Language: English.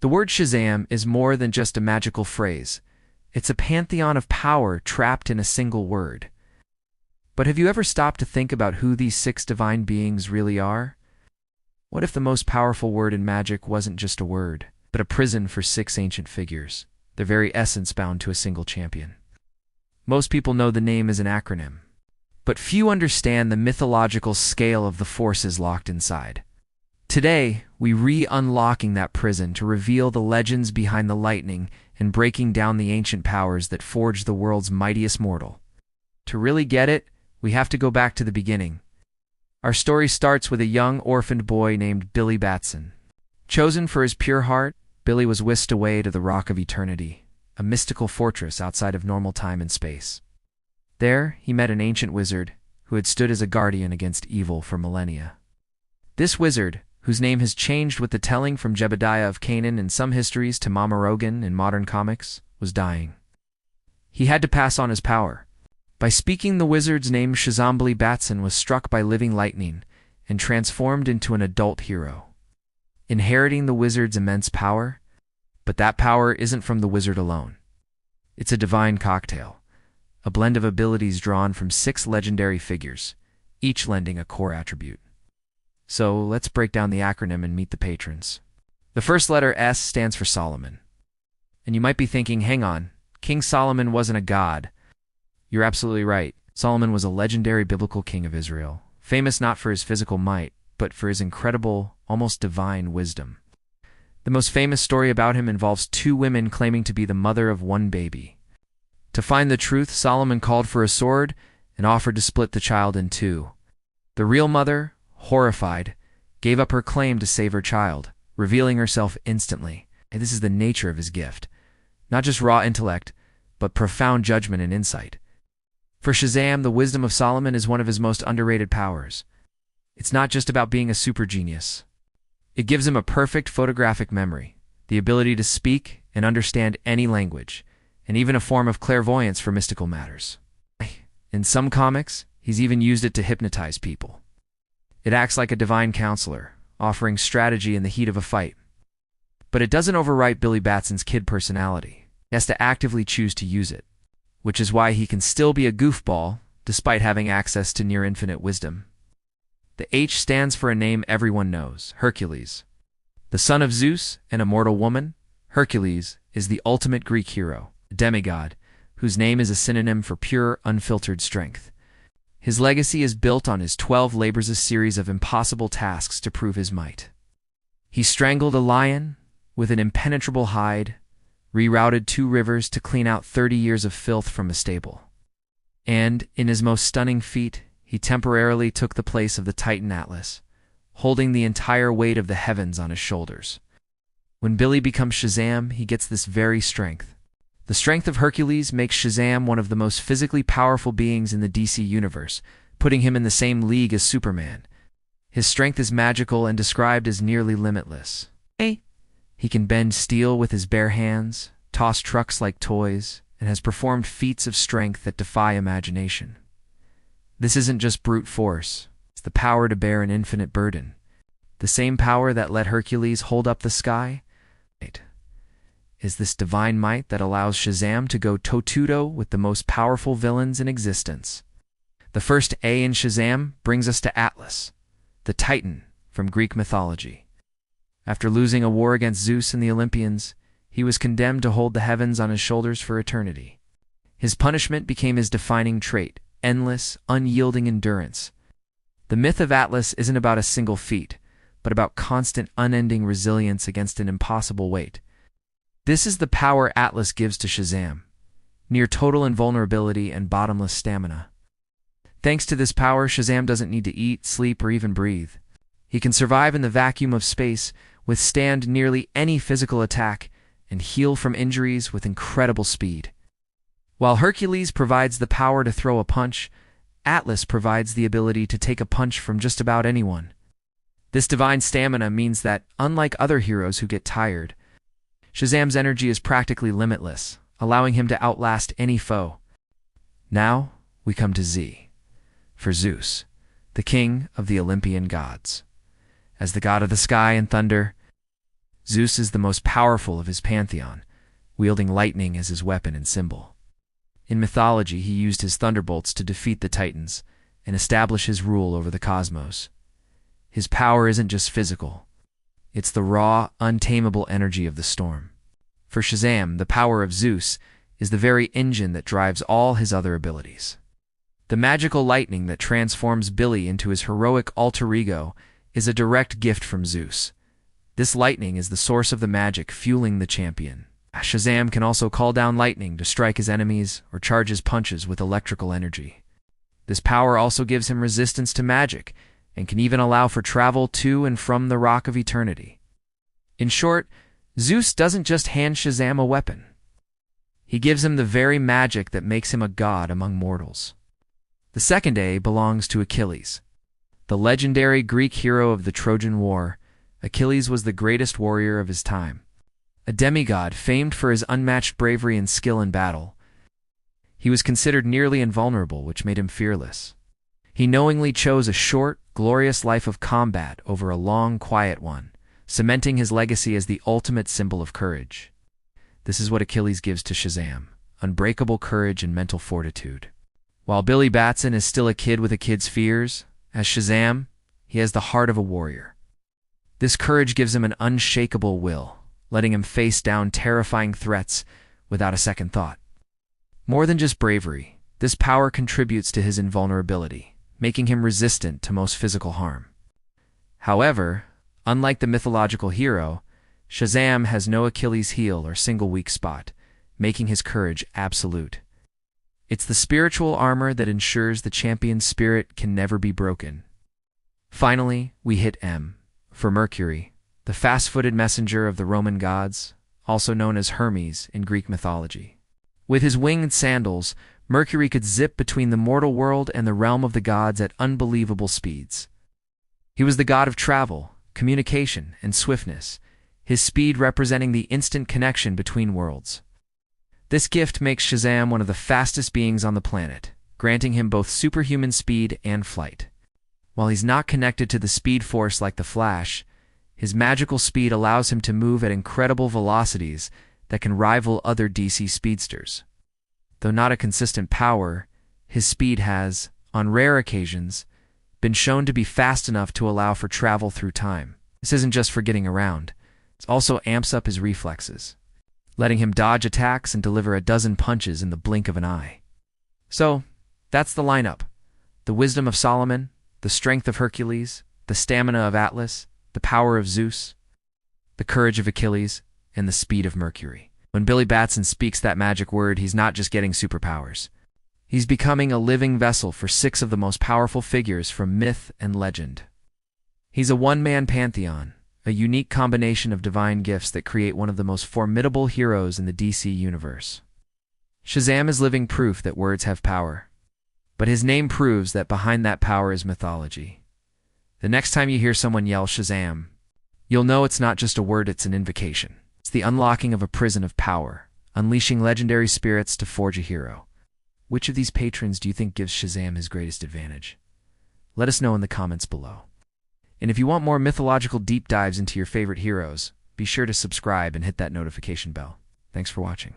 The word Shazam is more than just a magical phrase. It's a pantheon of power trapped in a single word. But have you ever stopped to think about who these 6 divine beings really are? What if the most powerful word in magic wasn't just a word, but a prison for 6 ancient figures, their very essence bound to a single champion? Most people know the name as an acronym, but few understand the mythological scale of the forces locked inside. Today, we re-unlocking that prison to reveal the legends behind the lightning and breaking down the ancient powers that forged the world's mightiest mortal. To really get it, we have to go back to the beginning. Our story starts with a young orphaned boy named Billy Batson. Chosen for his pure heart, Billy was whisked away to the Rock of Eternity, a mystical fortress outside of normal time and space. There, he met an ancient wizard who had stood as a guardian against evil for millennia. This wizard, whose name has changed with the telling from Jebediah of Canaan in some histories to Mama Rogan in modern comics, was dying. He had to pass on his power. By speaking the wizard's name, Shazam, Billy Batson was struck by living lightning and transformed into an adult hero, inheriting the wizard's immense power. But that power isn't from the wizard alone. It's a divine cocktail, a blend of abilities drawn from 6 legendary figures, each lending a core attribute. So let's break down the acronym and meet the patrons. The first letter, S, stands for Solomon. And you might be thinking, hang on, King Solomon wasn't a god. You're absolutely right. Solomon was a legendary biblical king of Israel, famous not for his physical might, but for his incredible, almost divine wisdom. The most famous story about him involves 2 women claiming to be the mother of one baby. To find the truth, Solomon called for a sword and offered to split the child in 2. The real mother, horrified, gave up her claim to save her child, revealing herself instantly. And this is the nature of his gift. Not just raw intellect, but profound judgment and insight. For Shazam, the wisdom of Solomon is one of his most underrated powers. It's not just about being a super genius. It gives him a perfect photographic memory, the ability to speak and understand any language, and even a form of clairvoyance for mystical matters. In some comics, he's even used it to hypnotize people. It acts like a divine counselor, offering strategy in the heat of a fight. But it doesn't overwrite Billy Batson's kid personality. He has to actively choose to use it, which is why he can still be a goofball despite having access to near-infinite wisdom. The H stands for a name everyone knows, Hercules. The son of Zeus and a mortal woman, Hercules is the ultimate Greek hero, a demigod, whose name is a synonym for pure, unfiltered strength. His legacy is built on his 12 labors, a series of impossible tasks to prove his might. He strangled a lion with an impenetrable hide, rerouted 2 rivers to clean out 30 years of filth from a stable. And, in his most stunning feat, he temporarily took the place of the Titan Atlas, holding the entire weight of the heavens on his shoulders. When Billy becomes Shazam, he gets this very strength. The strength of Hercules makes Shazam one of the most physically powerful beings in the DC universe, putting him in the same league as Superman. His strength is magical and described as nearly limitless. He can bend steel with his bare hands, toss trucks like toys, and has performed feats of strength that defy imagination. This isn't just brute force. It's the power to bear an infinite burden. The same power that let Hercules hold up the sky is this divine might that allows Shazam to go toe-to-toe with the most powerful villains in existence. The first A in Shazam brings us to Atlas, the Titan from Greek mythology. After losing a war against Zeus and the Olympians, he was condemned to hold the heavens on his shoulders for eternity. His punishment became his defining trait, endless, unyielding endurance. The myth of Atlas isn't about a single feat, but about constant, unending resilience against an impossible weight. This is the power Atlas gives to Shazam, near total invulnerability and bottomless stamina. Thanks to this power, Shazam doesn't need to eat, sleep, or even breathe. He can survive in the vacuum of space, withstand nearly any physical attack, and heal from injuries with incredible speed. While Hercules provides the power to throw a punch, Atlas provides the ability to take a punch from just about anyone. This divine stamina means that, unlike other heroes who get tired, Shazam's energy is practically limitless, allowing him to outlast any foe. Now, we come to Z, for Zeus, the king of the Olympian gods. As the god of the sky and thunder, Zeus is the most powerful of his pantheon, wielding lightning as his weapon and symbol. In mythology, he used his thunderbolts to defeat the Titans and establish his rule over the cosmos. His power isn't just physical. It's the raw, untamable energy of the storm. For Shazam, the power of Zeus is the very engine that drives all his other abilities. The magical lightning that transforms Billy into his heroic alter ego is a direct gift from Zeus. This lightning is the source of the magic fueling the champion. Shazam can also call down lightning to strike his enemies or charge his punches with electrical energy. This power also gives him resistance to magic and can even allow for travel to and from the Rock of Eternity. In short, Zeus doesn't just hand Shazam a weapon. He gives him the very magic that makes him a god among mortals. The second A belongs to Achilles. The legendary Greek hero of the Trojan War, Achilles was the greatest warrior of his time. A demigod famed for his unmatched bravery and skill in battle, he was considered nearly invulnerable, which made him fearless. He knowingly chose a short, glorious life of combat over a long, quiet one, cementing his legacy as the ultimate symbol of courage. This is what Achilles gives to Shazam: unbreakable courage and mental fortitude. While Billy Batson is still a kid with a kid's fears, as Shazam, he has the heart of a warrior. This courage gives him an unshakable will, letting him face down terrifying threats without a second thought. More than just bravery, this power contributes to his invulnerability, making him resistant to most physical harm. However, unlike the mythological hero, Shazam has no Achilles heel or single weak spot, making his courage absolute. It's the spiritual armor that ensures the champion's spirit can never be broken. Finally, we hit M, for Mercury, the fast-footed messenger of the Roman gods, also known as Hermes in Greek mythology. With his winged sandals, Mercury could zip between the mortal world and the realm of the gods at unbelievable speeds. He was the god of travel, communication, and swiftness, his speed representing the instant connection between worlds. This gift makes Shazam one of the fastest beings on the planet, granting him both superhuman speed and flight. While he's not connected to the Speed Force like the Flash, his magical speed allows him to move at incredible velocities that can rival other DC speedsters. Though not a consistent power, his speed has, on rare occasions, been shown to be fast enough to allow for travel through time. This isn't just for getting around, it also amps up his reflexes, letting him dodge attacks and deliver a dozen punches in the blink of an eye. So, that's the lineup: the wisdom of Solomon, the strength of Hercules, the stamina of Atlas, the power of Zeus, the courage of Achilles, and the speed of Mercury. When Billy Batson speaks that magic word, he's not just getting superpowers. He's becoming a living vessel for 6 of the most powerful figures from myth and legend. He's a one-man pantheon, a unique combination of divine gifts that create one of the most formidable heroes in the DC universe. Shazam is living proof that words have power, but his name proves that behind that power is mythology. The next time you hear someone yell Shazam, you'll know it's not just a word, it's an invocation. It's the unlocking of a prison of power, unleashing legendary spirits to forge a hero. Which of these patrons do you think gives Shazam his greatest advantage? Let us know in the comments below. And if you want more mythological deep dives into your favorite heroes, be sure to subscribe and hit that notification bell. Thanks for watching.